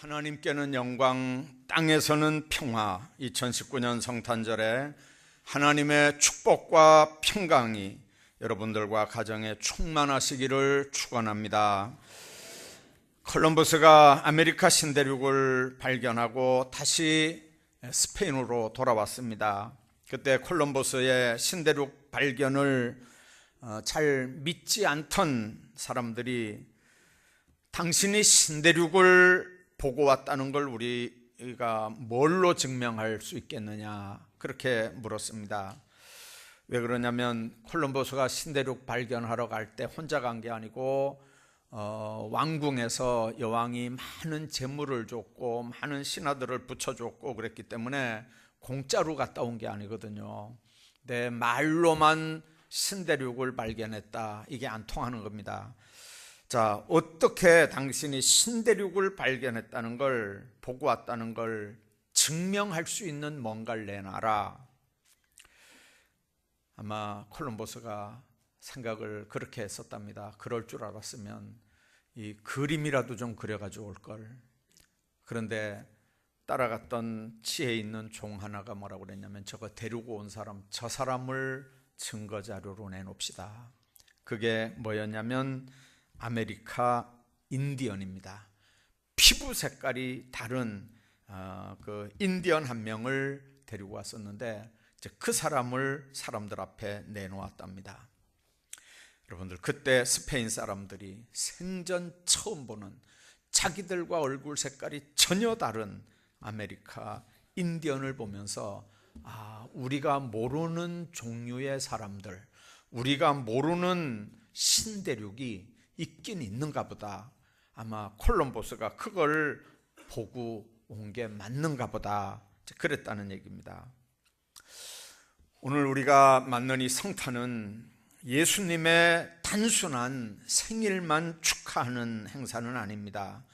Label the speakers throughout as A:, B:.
A: 하나님께는 영광, 땅에서는 평화. 2019년 성탄절에 하나님의 축복과 평강이 여러분들과 가정에 충만하시기를 축원합니다. 콜럼버스가 아메리카 신대륙을 발견하고 다시 스페인으로 돌아왔습니다. 그때 콜럼버스의 신대륙 발견을 잘 믿지 않던 사람들이 당신이 신대륙을 보고 왔다는 걸 우리가 뭘로 증명할 수 있겠느냐, 그렇게 물었습니다. 왜 그러냐면 콜럼버스가 신대륙 발견하러 갈 때 혼자 간 게 아니고 왕궁에서 여왕이 많은 재물을 줬고 많은 신하들을 붙여줬고 그랬기 때문에 공짜로 갔다 온 게 아니거든요. 내 말로만 신대륙을 발견했다, 이게 안 통하는 겁니다. 자, 어떻게 당신이 신대륙을 발견했다는 걸, 보고 왔다는 걸 증명할 수 있는 뭔가를 내놔라. 아마 콜럼버스가 생각을 그렇게 했었답니다. 그럴 줄 알았으면 이 그림이라도 좀 그려가지고 올 걸. 그런데 따라갔던 지혜 있는 종 하나가 뭐라고 그랬냐면, 저거 데리고 온 사람, 저 사람을 증거 자료로 내놓읍시다. 그게 뭐였냐면 아메리카 인디언입니다. 피부 색깔이 다른 그 인디언 한 명을 데리고 왔었는데 그 사람을 사람들 앞에 내놓았답니다. 여러분들, 그때 스페인 사람들이 생전 처음 보는, 자기들과 얼굴 색깔이 전혀 다른 아메리카 인디언을 보면서 우리가 모르는 종류의 사람들, 우리가 모르는 신대륙이 있긴 있는가 보다. 아마 콜럼버스가 그걸 보고 온 게 맞는가 보다, 그랬다는 얘기입니다. 오늘 우리가 맞는 이 성탄은 예수님의 단순한 생일만 축하하는 행사는 아닙니다.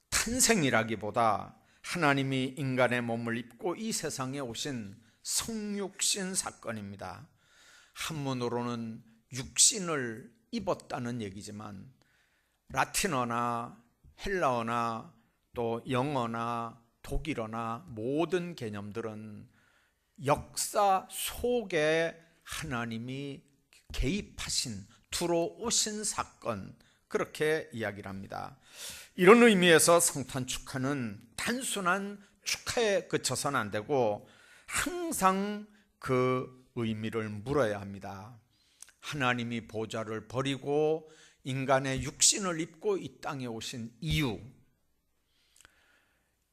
A: 탄생이라기보다 하나님이 인간의 몸을 입고 이 세상에 오신 성육신 사건입니다. 한문으로는 육신을 입었다는 얘기지만 라틴어나 헬라어나 또 영어나 독일어나 모든 개념들은 역사 속에 하나님이 개입하신, 들어오신 사건, 그렇게 이야기를 합니다. 이런 의미에서 성탄 축하는 단순한 축하에 그쳐서는 안 되고 항상 그 의미를 물어야 합니다. 하나님이 보좌를 버리고 인간의 육신을 입고 이 땅에 오신 이유,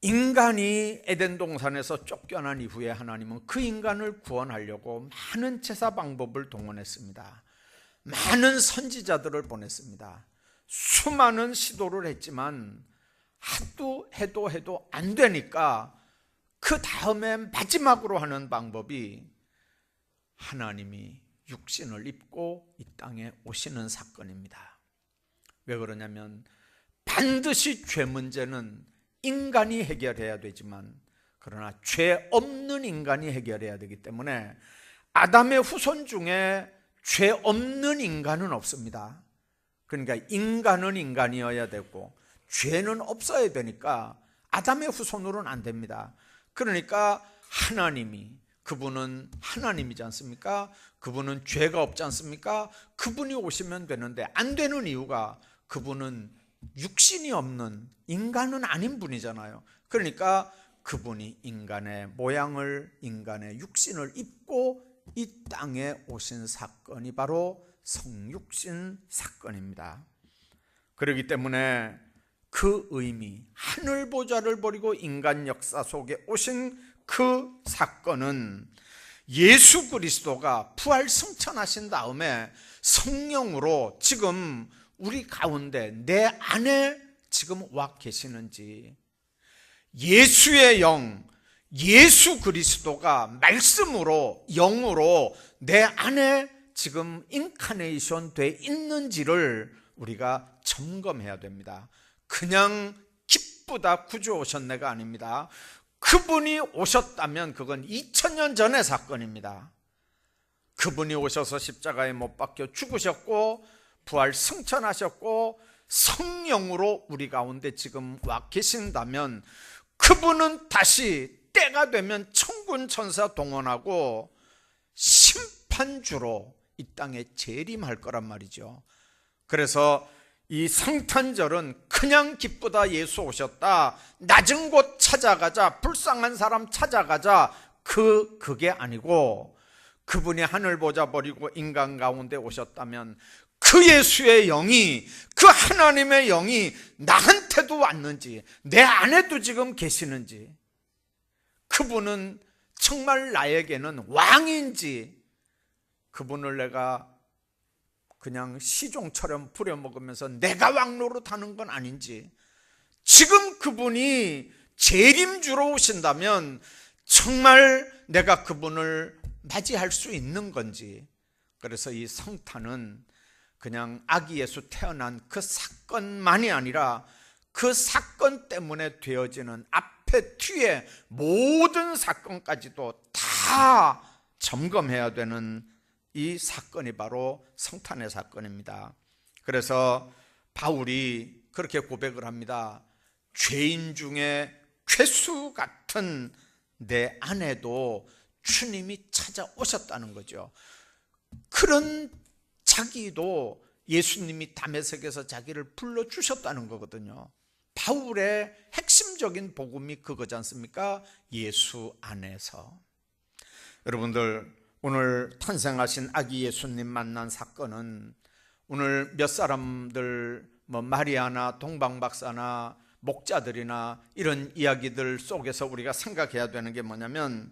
A: 인간이 에덴 동산에서 쫓겨난 이후에 하나님은 그 인간을 구원하려고 많은 제사 방법을 동원했습니다. 많은 선지자들을 보냈습니다. 수많은 시도를 했지만 하도 해도 안 되니까 그 다음에 마지막으로 하는 방법이 하나님이 육신을 입고 이 땅에 오시는 사건입니다. 왜 그러냐면 반드시 죄 문제는 인간이 해결해야 되지만, 그러나 죄 없는 인간이 해결해야 되기 때문에 아담의 후손 중에 죄 없는 인간은 없습니다. 그러니까 인간은 인간이어야 되고 죄는 없어야 되니까 아담의 후손으로는 안 됩니다. 그러니까 하나님이, 그분은 하나님이지 않습니까? 그분은 죄가 없지 않습니까? 그분이 오시면 되는데 안 되는 이유가 그분은 육신이 없는, 인간은 아닌 분이잖아요. 그러니까 그분이 인간의 모양을, 인간의 육신을 입고 이 땅에 오신 사건이 바로 성육신 사건입니다. 그렇기 때문에 그 의미, 하늘 보좌를 버리고 인간 역사 속에 오신 그 사건은 예수 그리스도가 부활 승천하신 다음에 성령으로 지금 우리 가운데, 내 안에 지금 와 계시는지, 예수의 영, 예수 그리스도가 말씀으로, 영으로 내 안에 지금 인카네이션 돼 있는지를 우리가 점검해야 됩니다. 그냥 기쁘다 구주 오셨네가 아닙니다. 그분이 오셨다면 그건 2000년 전의 사건입니다. 그분이 오셔서 십자가에 못 박혀 죽으셨고 부활 승천하셨고 성령으로 우리 가운데 지금 와 계신다면 그분은 다시 때가 되면 천군 천사 동원하고 심판주로 이 땅에 재림할 거란 말이죠. 그래서 이 성탄절은 그냥 기쁘다, 예수 오셨다, 낮은 곳 찾아가자, 불쌍한 사람 찾아가자, 그게 아니고 그분이 하늘 보자 버리고 인간 가운데 오셨다면 그 예수의 영이, 그 하나님의 영이 나한테도 왔는지, 내 안에도 지금 계시는지, 그분은 정말 나에게는 왕인지, 그분을 내가 그냥 시종처럼 부려먹으면서 내가 왕 노릇하는 건 아닌지, 지금 그분이 재림주로 오신다면 정말 내가 그분을 맞이할 수 있는 건지. 그래서 이 성탄은 그냥 아기 예수 태어난 그 사건만이 아니라 그 사건 때문에 되어지는 앞에 뒤에 모든 사건까지도 다 점검해야 되는 이 사건이 바로 성탄의 사건입니다. 그래서 바울이 그렇게 고백을 합니다. 죄인 중에 괴수 같은 내 안에도 주님이 찾아오셨다는 거죠. 그런 자기도 예수님이 다메섹에서 자기를 불러주셨다는 거거든요. 바울의 핵심적인 복음이 그거지 않습니까? 예수 안에서. 여러분들, 오늘 탄생하신 아기 예수님 만난 사건은 오늘 몇 사람들, 마리아나 동방박사나 목자들이나 이런 이야기들 속에서 우리가 생각해야 되는 게 뭐냐면,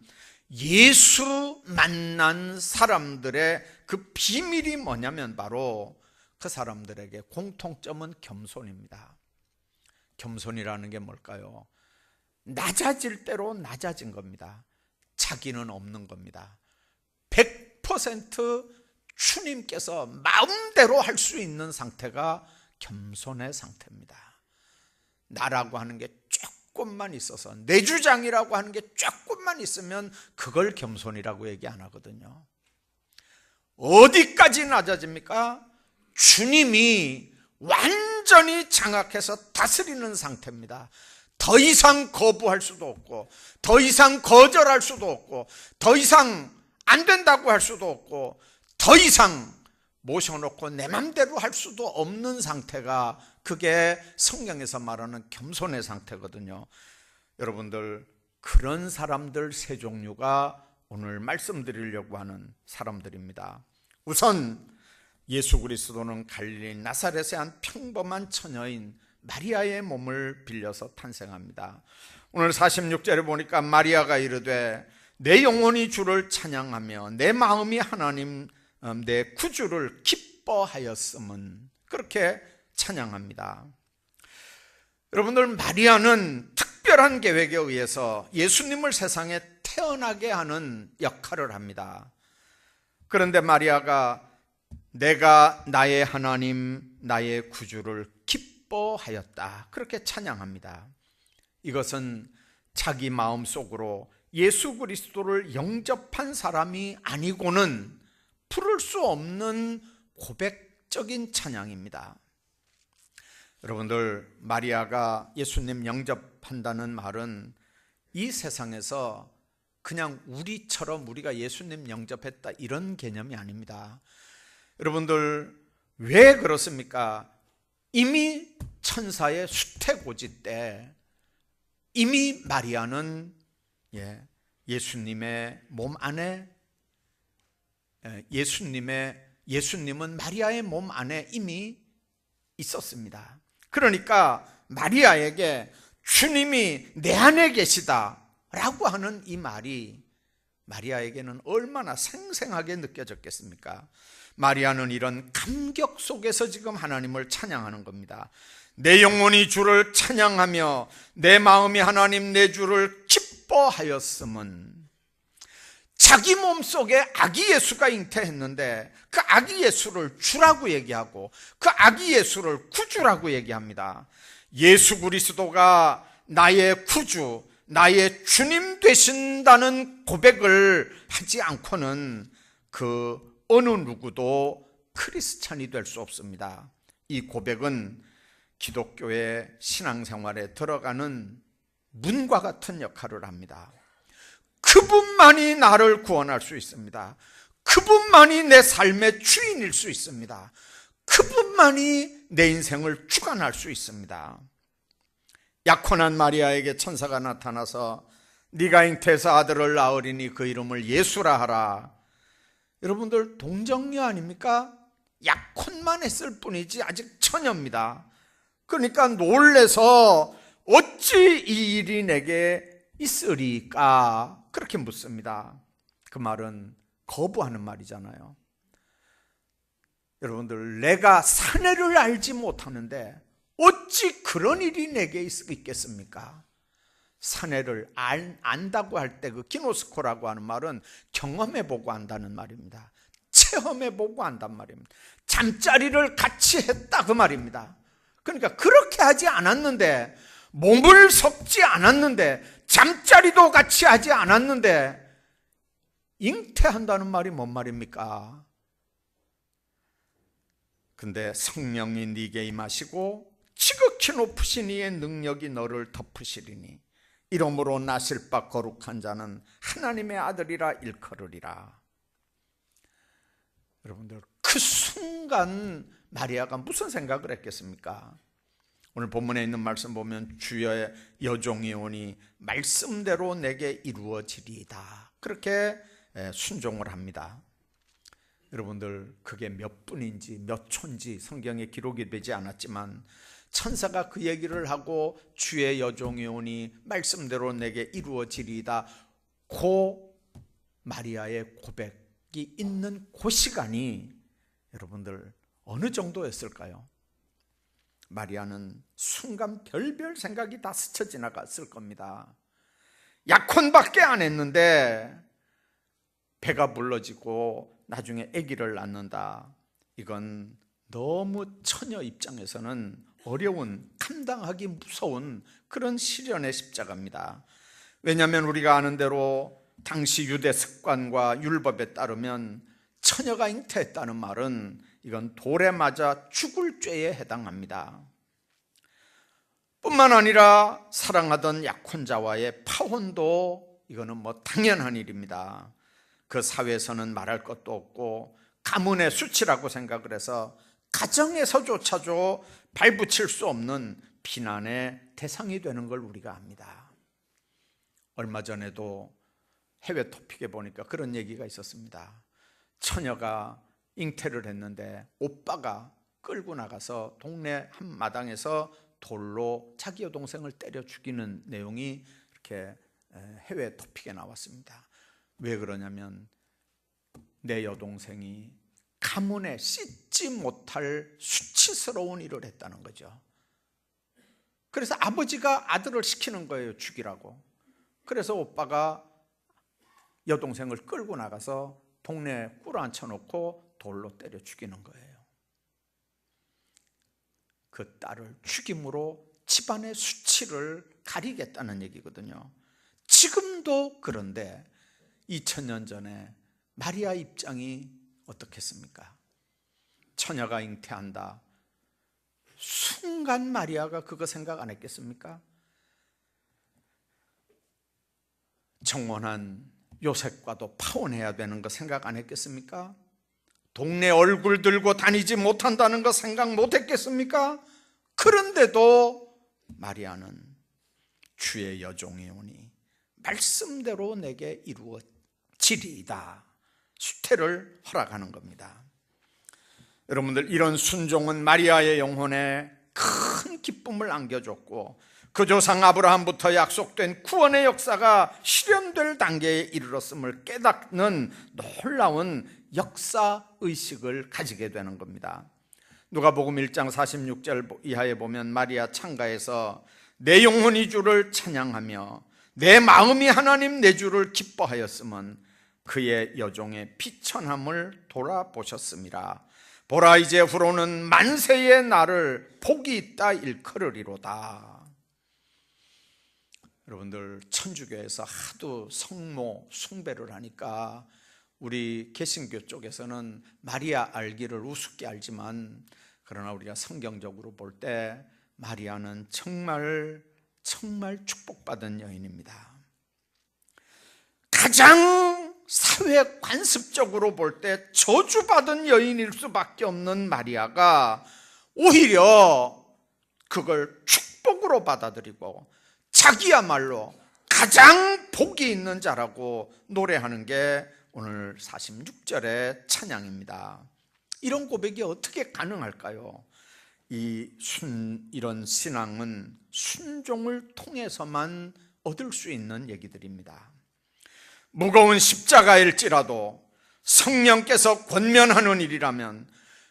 A: 예수 만난 사람들의 그 비밀이 뭐냐면 바로 그 사람들에게 공통점은 겸손입니다. 겸손이라는 게 뭘까요? 낮아질 대로 낮아진 겁니다. 자기는 없는 겁니다. 100% 주님께서 마음대로 할 수 있는 상태가 겸손의 상태입니다. 나라고 하는 게 조금만 있어서, 내 주장이라고 하는 게 조금만 있으면 그걸 겸손이라고 얘기 안 하거든요. 어디까지 낮아집니까? 주님이 완전히 장악해서 다스리는 상태입니다. 더 이상 거부할 수도 없고, 더 이상 거절할 수도 없고, 더 이상 안 된다고 할 수도 없고, 더 이상 모셔놓고 내 맘대로 할 수도 없는 상태가, 그게 성경에서 말하는 겸손의 상태거든요. 여러분들, 그런 사람들 세 종류가 오늘 말씀드리려고 하는 사람들입니다. 우선 예수 그리스도는 갈릴리 나사렛의 한 평범한 처녀인 마리아의 몸을 빌려서 탄생합니다. 오늘 46절에 보니까 마리아가 이르되 내 영혼이 주를 찬양하며 내 마음이 하나님 내 구주를 기뻐하였음은, 그렇게 찬양합니다. 여러분들, 마리아는 특별한 계획에 의해서 예수님을 세상에 태어나게 하는 역할을 합니다. 그런데 마리아가 내가 나의 하나님 나의 구주를 기뻐하였다, 그렇게 찬양합니다. 이것은 자기 마음속으로 예수 그리스도를 영접한 사람이 아니고는 부를 수 없는 고백적인 찬양입니다. 여러분들, 마리아가 예수님 영접한다는 말은 이 세상에서 그냥 우리처럼 우리가 예수님 영접했다 이런 개념이 아닙니다. 여러분들, 왜 그렇습니까? 이미 천사의 수태고지 때 이미 마리아는 예수님의 몸 안에, 예수님은 마리아의 몸 안에 이미 있었습니다. 그러니까 마리아에게 주님이 내 안에 계시다 라고 하는 이 말이 마리아에게는 얼마나 생생하게 느껴졌겠습니까? 마리아는 이런 감격 속에서 지금 하나님을 찬양하는 겁니다. 내 영혼이 주를 찬양하며 내 마음이 하나님 내 주를 기뻐하였음은, 자기 몸속에 아기 예수가 잉태했는데 그 아기 예수를 주라고 얘기하고 그 아기 예수를 구주라고 얘기합니다. 예수 그리스도가 나의 구주, 나의 주님 되신다는 고백을 하지 않고는 그 어느 누구도 크리스찬이 될 수 없습니다. 이 고백은 기독교의 신앙생활에 들어가는 문과 같은 역할을 합니다. 그분만이 나를 구원할 수 있습니다. 그분만이 내 삶의 주인일 수 있습니다. 그분만이 내 인생을 주관할 수 있습니다. 약혼한 마리아에게 천사가 나타나서 네가 잉태해서 아들을 낳으리니 그 이름을 예수라 하라. 여러분들 동정녀 아닙니까? 약혼만 했을 뿐이지 아직 처녀입니다. 그러니까 놀래서 어찌 이 일이 내게 있으리까? 그렇게 묻습니다. 그 말은 거부하는 말이잖아요. 여러분들, 내가 사내를 알지 못하는데 어찌 그런 일이 내게 있겠습니까? 사내를 안다고 할 때 그 기노스코라고 하는 말은 경험해보고 안다는 말입니다. 체험해보고 안단 말입니다. 잠자리를 같이 했다 그 말입니다. 그러니까 그렇게 하지 않았는데, 몸을 섞지 않았는데, 잠자리도 같이 하지 않았는데 잉태한다는 말이 뭔 말입니까? 근데 성령이 네게 임하시고 지극히 높으신 이의 능력이 너를 덮으시리니 이러므로 나실 바 거룩한 자는 하나님의 아들이라 일컬으리라. 여러분들, 그 순간 마리아가 무슨 생각을 했겠습니까? 오늘 본문에 있는 말씀 보면 주의 여종이 오니 말씀대로 내게 이루어지리이다. 그렇게 순종을 합니다. 여러분들, 그게 몇 분인지 몇 초인지 성경에 기록이 되지 않았지만 천사가 그 얘기를 하고 주의 여종이 오니 말씀대로 내게 이루어지리이다, 그 마리아의 고백이 있는 그 시간이 여러분들 어느 정도였을까요? 마리아는 순간 별별 생각이 다 스쳐 지나갔을 겁니다. 약혼밖에 안 했는데 배가 불러지고 나중에 아기를 낳는다. 이건 너무 처녀 입장에서는 어려운, 감당하기 무서운 그런 시련의 십자가입니다. 왜냐하면 우리가 아는 대로 당시 유대 습관과 율법에 따르면 처녀가 잉태했다는 말은 이건 돌에 맞아 죽을 죄에 해당합니다. 뿐만 아니라 사랑하던 약혼자와의 파혼도 이거는 당연한 일입니다. 그 사회에서는 말할 것도 없고 가문의 수치라고 생각을 해서 가정에서조차도 발붙일 수 없는 비난의 대상이 되는 걸 우리가 압니다. 얼마 전에도 해외 토픽에 보니까 그런 얘기가 있었습니다. 처녀가 잉태를 했는데 오빠가 끌고 나가서 동네 한마당에서 돌로 자기 여동생을 때려 죽이는 내용이 이렇게 해외 토픽에 나왔습니다. 왜 그러냐면 내 여동생이 가문에 씻지 못할 수치스러운 일을 했다는 거죠. 그래서 아버지가 아들을 시키는 거예요, 죽이라고. 그래서 오빠가 여동생을 끌고 나가서 동네에 꿇어앉혀 놓고 돌로 때려 죽이는 거예요. 그 딸을 죽임으로 집안의 수치를 가리겠다는 얘기거든요. 지금도 그런데 2000년 전에 마리아 입장이 어떻겠습니까? 처녀가 잉태한다. 순간 마리아가 그거 생각 안 했겠습니까? 정원한 요셉과도 파혼해야 되는 거 생각 안 했겠습니까? 동네 얼굴 들고 다니지 못한다는 거 생각 못 했겠습니까? 그런데도 마리아는 주의 여종이 오니 말씀대로 내게 이루어지리이다, 수태를 허락하는 겁니다. 여러분들, 이런 순종은 마리아의 영혼에 큰 기쁨을 안겨줬고 그 조상 아브라함부터 약속된 구원의 역사가 실현될 단계에 이르렀음을 깨닫는 놀라운 역사의식을 가지게 되는 겁니다. 누가복음 1장 46절 이하에 보면 마리아 창가에서 내 영혼이 주를 찬양하며 내 마음이 하나님 내 주를 기뻐하였음은 그의 여종의 비천함을 돌아보셨음이라. 보라, 이제 후로는 만세의 날을 복이 있다 일컬으리로다. 여러분들, 천주교에서 하도 성모 숭배를 하니까 우리 개신교 쪽에서는 마리아 알기를 우습게 알지만, 그러나 우리가 성경적으로 볼 때 마리아는 정말 축복받은 여인입니다. 가장 사회 관습적으로 볼 때 저주받은 여인일 수밖에 없는 마리아가 오히려 그걸 축복으로 받아들이고 자기야말로 가장 복이 있는 자라고 노래하는 게 오늘 46절의 찬양입니다. 이런 고백이 어떻게 가능할까요? 이런 신앙은 순종을 통해서만 얻을 수 있는 얘기들입니다. 무거운 십자가일지라도 성령께서 권면하는 일이라면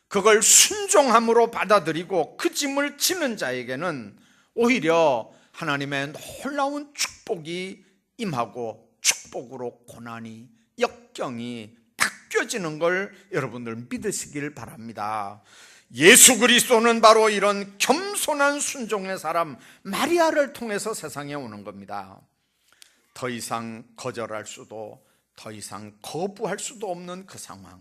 A: 그걸 순종함으로 받아들이고 그 짐을 지는 자에게는 오히려 하나님의 놀라운 축복이 임하고 축복으로 고난이, 역경이 바뀌어지는 걸 여러분들 믿으시길 바랍니다. 예수 그리스도는 바로 이런 겸손한 순종의 사람 마리아를 통해서 세상에 오는 겁니다. 더 이상 거절할 수도, 더 이상 거부할 수도 없는 그 상황.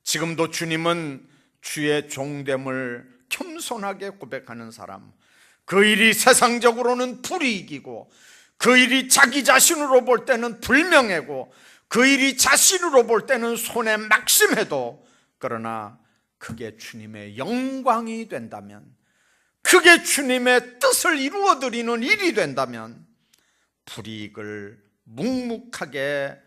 A: 지금도 주님은 주의 종됨을 겸손하게 고백하는 사람, 그 일이 세상적으로는 불이익이고, 그 일이 자기 자신으로 볼 때는 불명예고, 그 일이 자신으로 볼 때는 손에 막심해도, 그러나 그게 주님의 영광이 된다면, 그게 주님의 뜻을 이루어드리는 일이 된다면 불이익을 묵묵하게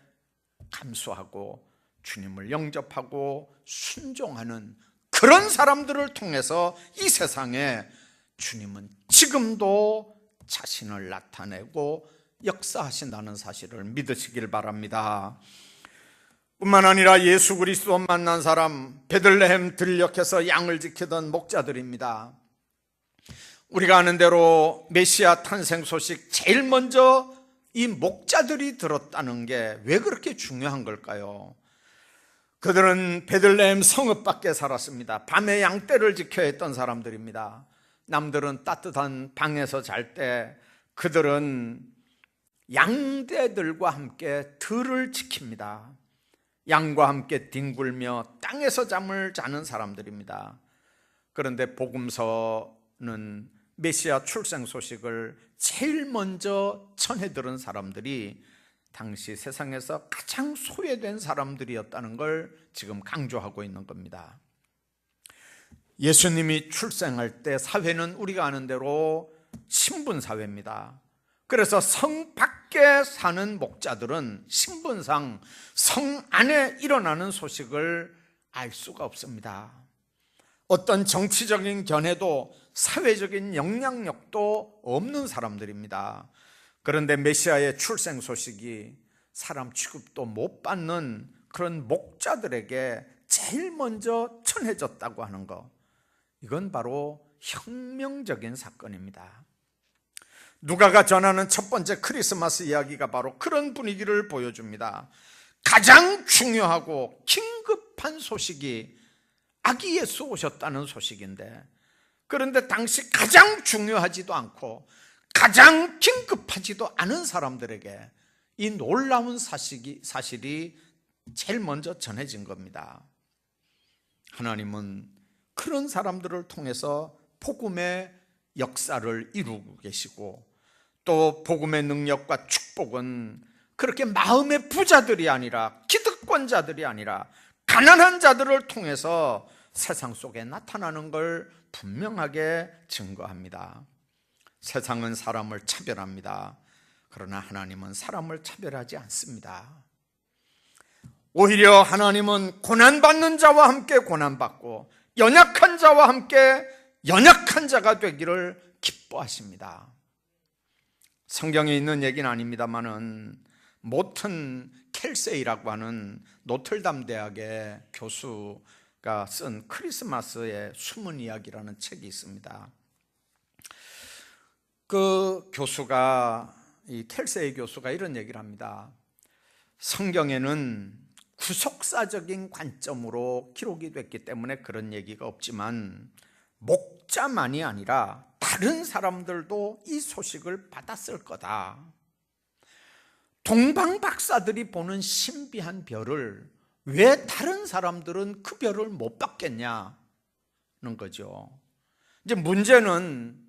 A: 감수하고 주님을 영접하고 순종하는 그런 사람들을 통해서 이 세상에 주님은 지금도 자신을 나타내고 역사하신다는 사실을 믿으시길 바랍니다. 뿐만 아니라 예수 그리스도 만난 사람, 베들레헴 들녘에서 양을 지키던 목자들입니다. 우리가 아는 대로 메시아 탄생 소식 제일 먼저 이 목자들이 들었다는 게 왜 그렇게 중요한 걸까요? 그들은 베들레헴 성읍 밖에 살았습니다. 밤에 양떼를 지켜야 했던 사람들입니다. 남들은 따뜻한 방에서 잘 때 그들은 양떼들과 함께 들을 지킵니다. 양과 함께 뒹굴며 땅에서 잠을 자는 사람들입니다. 그런데 복음서는 메시아 출생 소식을 제일 먼저 전해들은 사람들이 당시 세상에서 가장 소외된 사람들이었다는 걸 지금 강조하고 있는 겁니다. 예수님이 출생할 때 사회는 우리가 아는 대로 신분사회입니다. 그래서 성 밖에 사는 목자들은 신분상 성 안에 일어나는 소식을 알 수가 없습니다. 어떤 정치적인 견해도 사회적인 영향력도 없는 사람들입니다. 그런데 메시아의 출생 소식이 사람 취급도 못 받는 그런 목자들에게 제일 먼저 전해졌다고 하는 것, 이건 바로 혁명적인 사건입니다. 누가가 전하는 첫 번째 크리스마스 이야기가 바로 그런 분위기를 보여줍니다. 가장 중요하고 긴급한 소식이 아기 예수 오셨다는 소식인데, 그런데 당시 가장 중요하지도 않고 가장 긴급하지도 않은 사람들에게 이 놀라운 사실이 제일 먼저 전해진 겁니다. 하나님은 그런 사람들을 통해서 복음의 역사를 이루고 계시고, 또 복음의 능력과 축복은 그렇게 마음의 부자들이 아니라, 기득권자들이 아니라 가난한 자들을 통해서 세상 속에 나타나는 걸 분명하게 증거합니다. 세상은 사람을 차별합니다. 그러나 하나님은 사람을 차별하지 않습니다. 오히려 하나님은 고난받는 자와 함께 고난받고 연약한 자와 함께 연약한 자가 되기를 기뻐하십니다. 성경에 있는 얘기는 아닙니다만은 모튼 켈세이라고 하는 노틀담 대학의 교수가 쓴 크리스마스의 숨은 이야기라는 책이 있습니다. 그 교수가, 이 켈세이 교수가 이런 얘기를 합니다. 성경에는 구속사적인 관점으로 기록이 됐기 때문에 그런 얘기가 없지만 목자만이 아니라 다른 사람들도 이 소식을 받았을 거다. 동방박사들이 보는 신비한 별을 왜 다른 사람들은 그 별을 못 받겠냐는 거죠. 이제 문제는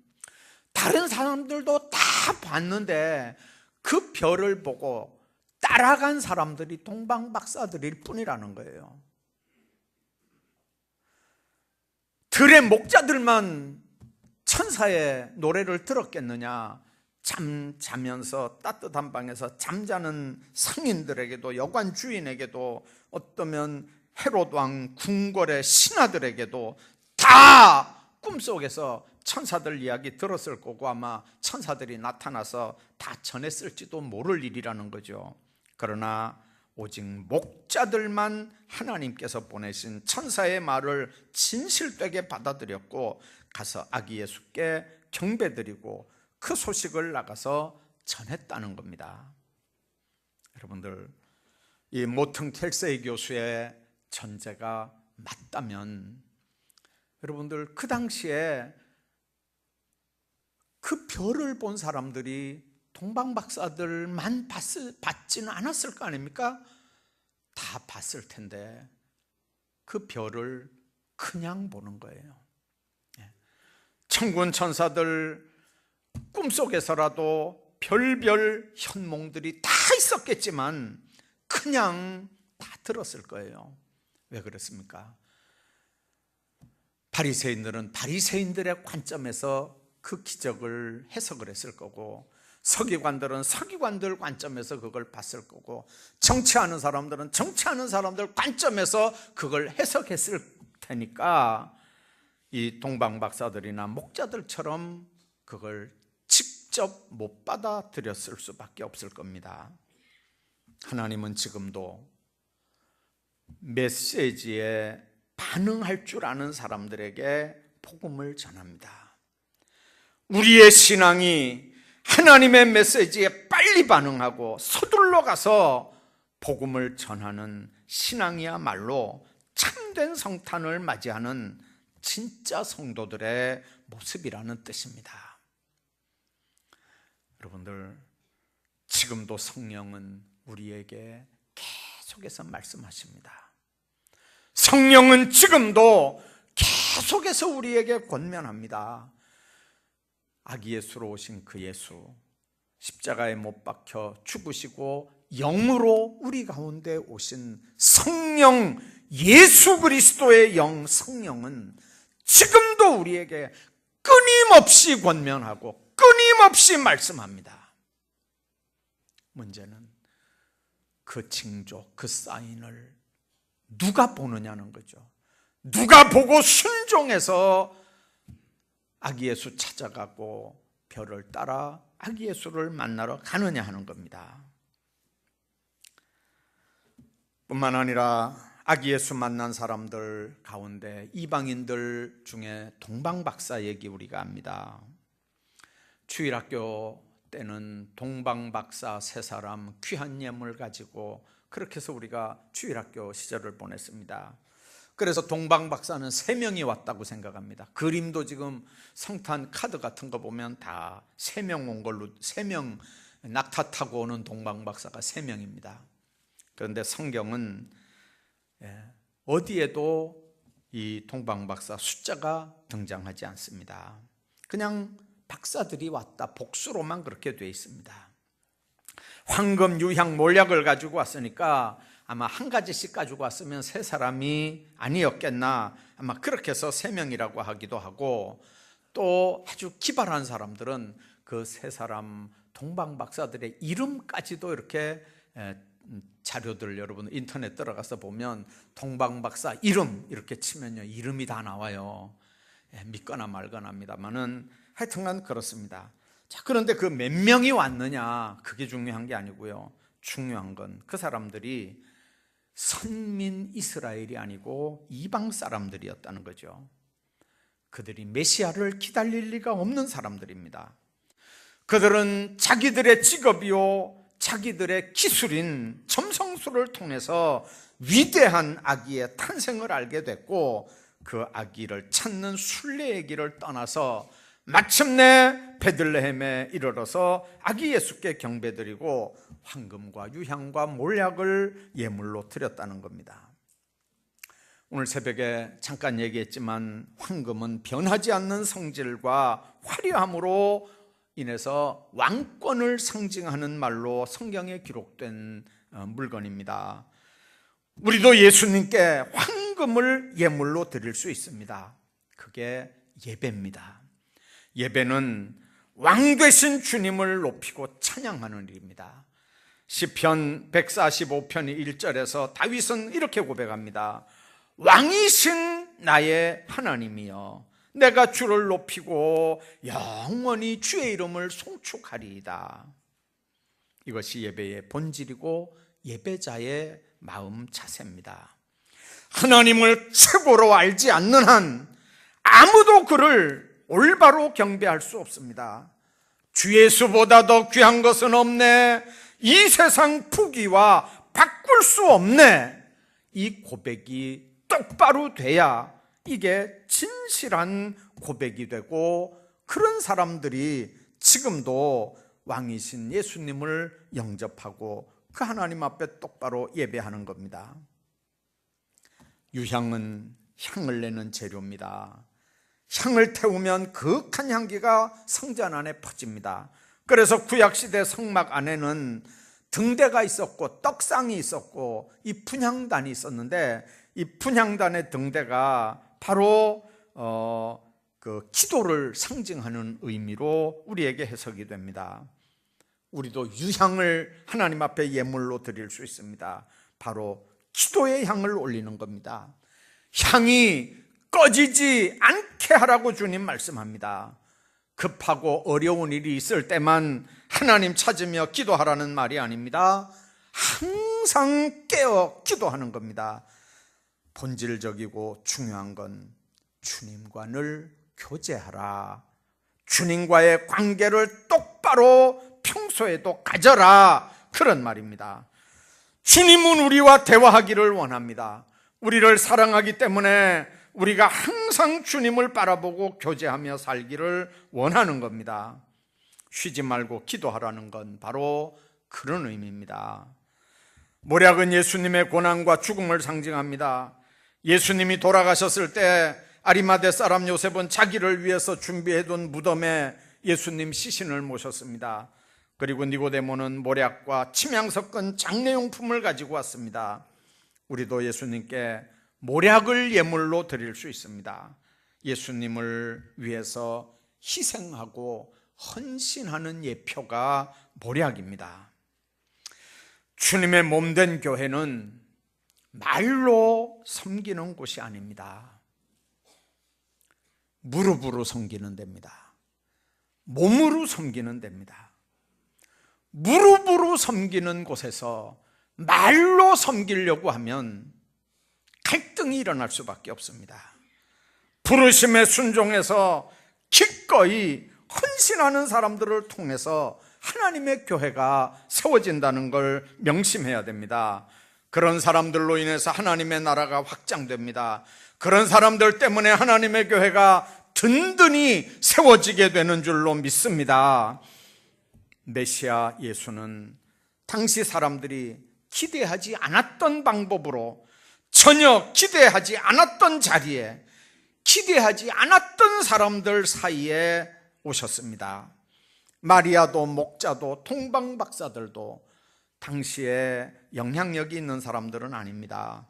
A: 다른 사람들도 다 봤는데 그 별을 보고 따라간 사람들이 동방박사들일 뿐이라는 거예요. 들의 목자들만 천사의 노래를 들었겠느냐? 자면서 따뜻한 방에서 잠자는 상인들에게도, 여관 주인에게도, 어떠면 헤롯 왕 궁궐의 신하들에게도 다 꿈속에서 천사들 이야기 들었을 거고, 아마 천사들이 나타나서 다 전했을지도 모를 일이라는 거죠. 그러나 오직 목자들만 하나님께서 보내신 천사의 말을 진실되게 받아들였고, 가서 아기 예수께 경배드리고 그 소식을 나가서 전했다는 겁니다. 여러분들, 이 모튼 켈세이 교수의 전제가 맞다면, 여러분들, 그 당시에 그 별을 본 사람들이 동방박사들만 봤지는 않았을 거 아닙니까? 다 봤을 텐데 그 별을 그냥 보는 거예요. 천군 천사들 꿈속에서라도 별별 현몽들이 다 있었겠지만 그냥 다 들었을 거예요. 왜 그렇습니까? 바리새인들은 바리새인들의 관점에서 그 기적을 해석을 했을 거고, 서기관들은 서기관들 관점에서 그걸 봤을 거고, 정치하는 사람들은 정치하는 사람들 관점에서 그걸 해석했을 테니까 이 동방박사들이나 목자들처럼 그걸 직접 못 받아들였을 수밖에 없을 겁니다. 하나님은 지금도 메시지에 반응할 줄 아는 사람들에게 복음을 전합니다. 우리의 신앙이 하나님의 메시지에 빨리 반응하고 서둘러 가서 복음을 전하는 신앙이야말로 참된 성탄을 맞이하는 진짜 성도들의 모습이라는 뜻입니다. 여러분들, 지금도 성령은 우리에게 계속해서 말씀하십니다. 성령은 지금도 계속해서 우리에게 권면합니다. 아기 예수로 오신 그 예수, 십자가에 못 박혀 죽으시고 영으로 우리 가운데 오신 성령, 예수 그리스도의 영 성령은 지금도 우리에게 끊임없이 권면하고 끊임없이 말씀합니다. 문제는 그 징조, 그 사인을 누가 보느냐는 거죠. 누가 보고 순종해서 아기 예수 찾아가고 별을 따라 아기 예수를 만나러 가느냐 하는 겁니다. 뿐만 아니라 아기 예수 만난 사람들 가운데 이방인들 중에 동방박사 얘기 우리가 합니다. 주일학교 때는 동방박사 세 사람 귀한 예물 가지고 그렇게 해서 우리가 주일학교 시절을 보냈습니다. 그래서 동방박사는 3명이 왔다고 생각합니다. 그림도 지금 성탄 카드 같은 거 보면 다 3명 온 걸로, 3명 낙타 타고 오는 동방박사가 3명입니다. 그런데 성경은 어디에도 이 동방박사 숫자가 등장하지 않습니다. 그냥 박사들이 왔다, 복수로만 그렇게 되어 있습니다. 황금, 유향, 몰약을 가지고 왔으니까 아마 한 가지씩 가지고 왔으면 3사람이 아니었겠나, 아마 그렇게 해서 3명이라고 하기도 하고, 또 아주 기발한 사람들은 그 3사람 동방박사들의 이름까지도 이렇게 자료들, 여러분 인터넷 들어가서 보면 동방박사 이름 이렇게 치면요 이름이 다 나와요. 믿거나 말거나 합니다만은 하여튼간 그렇습니다. 자, 그런데 그 몇 명이 왔느냐, 그게 중요한 게 아니고요. 중요한 건 그 사람들이 선민 이스라엘이 아니고 이방 사람들이었다는 거죠. 그들이 메시아를 기다릴 리가 없는 사람들입니다. 그들은 자기들의 직업이요 자기들의 기술인 점성술을 통해서 위대한 아기의 탄생을 알게 됐고, 그 아기를 찾는 순례의 길을 떠나서 마침내 베들레헴에 이르러서 아기 예수께 경배드리고 황금과 유향과 몰약을 예물로 드렸다는 겁니다. 오늘 새벽에 잠깐 얘기했지만 황금은 변하지 않는 성질과 화려함으로 인해서 왕권을 상징하는 말로 성경에 기록된 물건입니다. 우리도 예수님께 황금을 예물로 드릴 수 있습니다. 그게 예배입니다. 예배는 왕 되신 주님을 높이고 찬양하는 일입니다. 시편 145편 1절에서 다윗은 이렇게 고백합니다. 왕이신 나의 하나님이여, 내가 주를 높이고 영원히 주의 이름을 송축하리이다. 이것이 예배의 본질이고 예배자의 마음 자세입니다. 하나님을 최고로 알지 않는 한 아무도 그를 올바로 경배할 수 없습니다. 주 예수보다 더 귀한 것은 없네, 이 세상 부귀와 바꿀 수 없네, 이 고백이 똑바로 돼야 이게 진실한 고백이 되고, 그런 사람들이 지금도 왕이신 예수님을 영접하고 그 하나님 앞에 똑바로 예배하는 겁니다. 유향은 향을 내는 재료입니다. 향을 태우면 그윽한 향기가 성전 안에 퍼집니다. 그래서 구약시대 성막 안에는 등대가 있었고 떡상이 있었고 이 분향단이 있었는데, 이 분향단의 등대가 바로 그 기도를 상징하는 의미로 우리에게 해석이 됩니다. 우리도 유향을 하나님 앞에 예물로 드릴 수 있습니다. 바로 기도의 향을 올리는 겁니다. 향이 꺼지지 않게 하라고 주님 말씀합니다. 급하고 어려운 일이 있을 때만 하나님 찾으며 기도하라는 말이 아닙니다. 항상 깨어 기도하는 겁니다. 본질적이고 중요한 건 주님과 늘 교제하라, 주님과의 관계를 똑바로 평소에도 가져라, 그런 말입니다. 주님은 우리와 대화하기를 원합니다. 우리를 사랑하기 때문에 우리가 항상 주님을 바라보고 교제하며 살기를 원하는 겁니다. 쉬지 말고 기도하라는 건 바로 그런 의미입니다. 모략은 예수님의 고난과 죽음을 상징합니다. 예수님이 돌아가셨을 때 아리마대 사람 요셉은 자기를 위해서 준비해둔 무덤에 예수님 시신을 모셨습니다. 그리고 니고데모는 모략과 침향 섞은 장례용품을 가지고 왔습니다. 우리도 예수님께 모략을 예물로 드릴 수 있습니다. 예수님을 위해서 희생하고 헌신하는 예표가 모략입니다. 주님의 몸된 교회는 말로 섬기는 곳이 아닙니다. 무릎으로 섬기는 데입니다. 몸으로 섬기는 데입니다. 무릎으로 섬기는 곳에서 말로 섬기려고 하면 갈등이 일어날 수밖에 없습니다. 부르심에 순종해서 기꺼이 헌신하는 사람들을 통해서 하나님의 교회가 세워진다는 걸 명심해야 됩니다. 그런 사람들로 인해서 하나님의 나라가 확장됩니다. 그런 사람들 때문에 하나님의 교회가 든든히 세워지게 되는 줄로 믿습니다. 메시아 예수는 당시 사람들이 기대하지 않았던 방법으로, 전혀 기대하지 않았던 자리에, 기대하지 않았던 사람들 사이에 오셨습니다. 마리아도 목자도 동방박사들도 당시에 영향력이 있는 사람들은 아닙니다.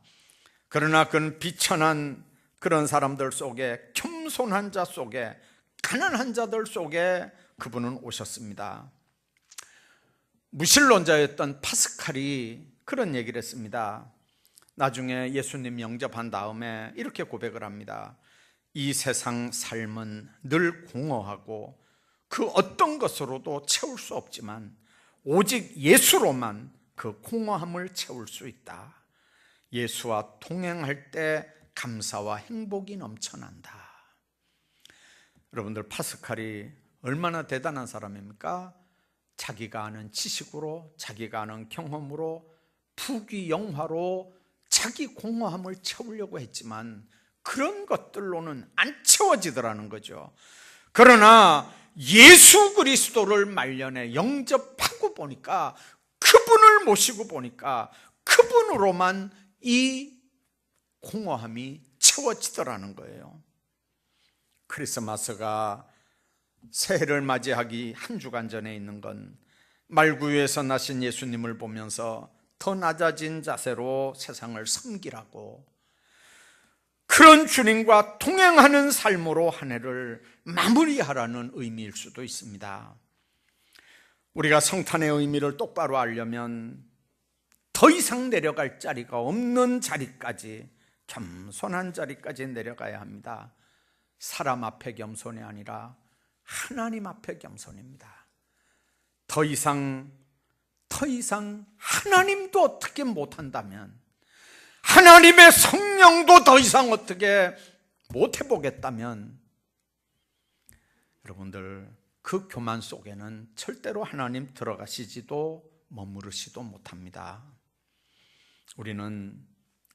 A: 그러나 그는 비천한 그런 사람들 속에, 겸손한 자 속에, 가난한 자들 속에 그분은 오셨습니다. 무신론자였던 파스칼이 그런 얘기를 했습니다. 나중에 예수님 영접한 다음에 이렇게 고백을 합니다. 이 세상 삶은 늘 공허하고 그 어떤 것으로도 채울 수 없지만 오직 예수로만 그 공허함을 채울 수 있다. 예수와 동행할 때 감사와 행복이 넘쳐난다. 여러분들, 파스칼이 얼마나 대단한 사람입니까? 자기가 아는 지식으로, 자기가 아는 경험으로, 부귀영화로 자기 공허함을 채우려고 했지만 그런 것들로는 안 채워지더라는 거죠. 그러나 예수 그리스도를 말년에 영접하고 보니까, 그분을 모시고 보니까 그분으로만 이 공허함이 채워지더라는 거예요. 크리스마스가 새해를 맞이하기 한 주간 전에 있는 건 말구유에서 나신 예수님을 보면서 더 낮아진 자세로 세상을 섬기라고, 그런 주님과 동행하는 삶으로 한 해를 마무리하라는 의미일 수도 있습니다. 우리가 성탄의 의미를 똑바로 알려면 더 이상 내려갈 자리가 없는 자리까지, 겸손한 자리까지 내려가야 합니다. 사람 앞에 겸손이 아니라 하나님 앞에 겸손입니다. 더 이상 하나님도 어떻게 못한다면, 하나님의 성령도 더 이상 어떻게 못해보겠다면, 여러분들 그 교만 속에는 절대로 하나님 들어가시지도 머무르시도 못합니다. 우리는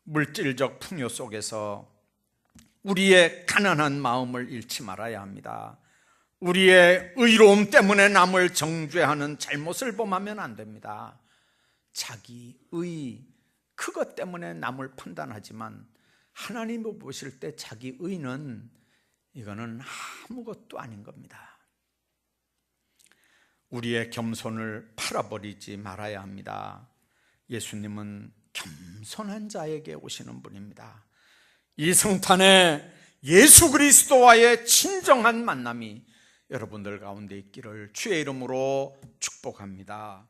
A: 물질적 풍요 속에서 우리의 가난한 마음을 잃지 말아야 합니다. 우리의 의로움 때문에 남을 정죄하는 잘못을 범하면 안 됩니다. 자기 의, 그것 때문에 남을 판단하지만 하나님을 보실 때 자기 의는 이거는 아무것도 아닌 겁니다. 우리의 겸손을 팔아버리지 말아야 합니다. 예수님은 겸손한 자에게 오시는 분입니다. 이 성탄에 예수 그리스도와의 진정한 만남이 여러분들 가운데 있기를 주의 이름으로 축복합니다.